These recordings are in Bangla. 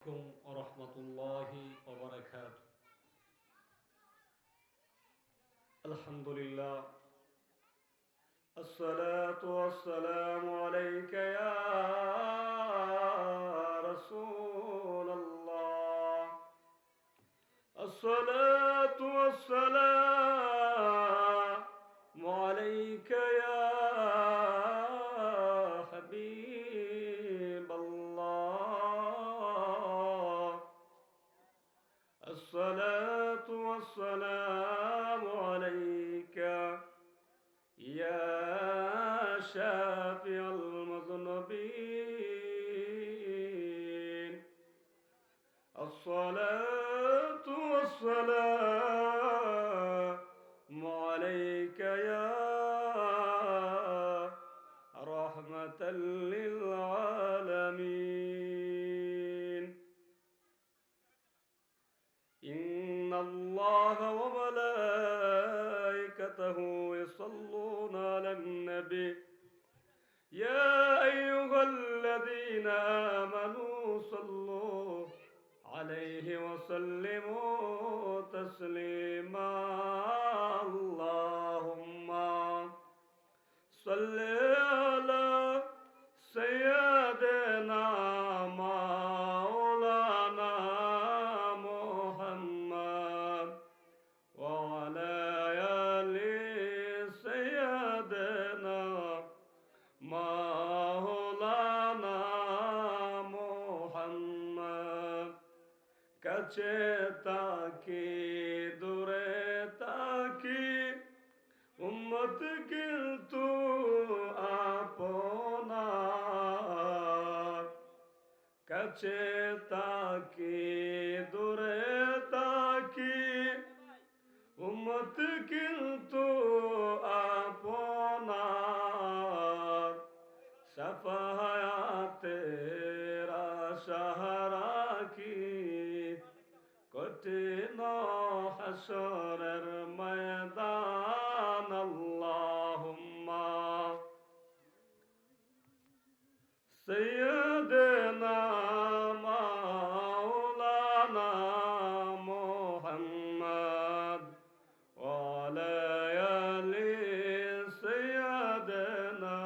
عليكم ورحمة الله وبركاته. الحمد لله، الصلاة والسلام عليك يا رسول الله. الصلاة والسلام عليك يا حبيب الله. الصلاة والسلام عليك يا شافع المذنبين. الصلاة والسلام عليك يا رحمة للعالمين. إن الله وملائكته يصلون على النبي يا أيها الذين آمنوا صلوا عليه وسلموا تسليما. اللهم صل على سيدنا مولانا محمد وعلى آل سيدنا مولانا محمد. কাছে তাকি দূরে তাকি উম্মত কিন্তু আপনার। কাছে তাকি দূরে তাকি উম্মত কিন্তু আপনার। শাফায়াতের আশা কি কঠিন হাসরের ময়দান। আল্লাহুম্মা সাইয়্যিদিনা মাওলানা মুহাম্মদ ওয়া আলা আলি সাইয়্যিদিনা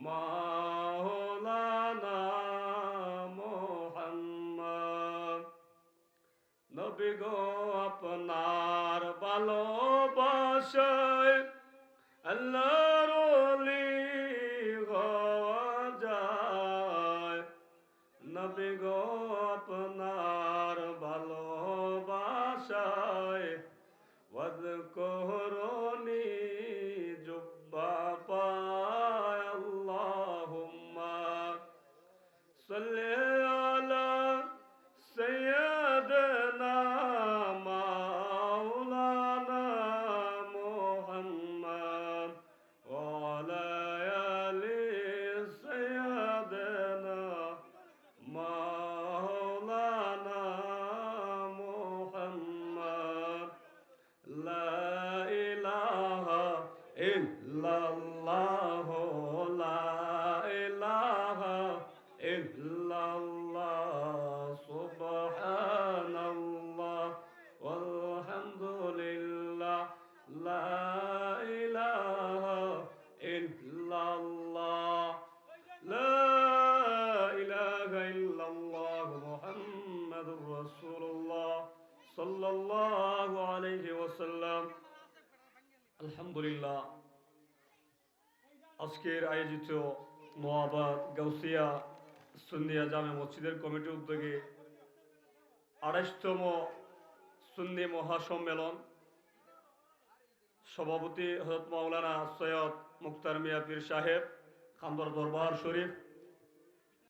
মাওলানা মুহাম্মদ। নবী গো আপনার ভালোবাসায় আল্লাহর ওলি হওয়া যায়। নবী গো আপনার ভালোবাসায় ওয়াজকুরুনি জুব্বা পায়। আল্লাহুম্মা সাল্লি আলা سيدنا مولانا محمد وعلى آل سيدنا مولانا محمد. لا إله إلا الله، لا إله إلا الله، سبحان الله والحمد لله، لا إله إلا الله، لا إله إلا الله، محمد رسول الله صلى الله عليه وسلم. الحمد لله. আজকের আয়োজিত নোয়াবাদ গাউসিয়া সুন্নিয়া জামে মসজিদের কমিটির উদ্যোগে 28তম সুন্নি মহাসম্মেলন, সভাপতি হযরত মাওলানা সৈয়দ মুখতার মিয়া পীর সাহেব, খানদর দরবার শরীফ,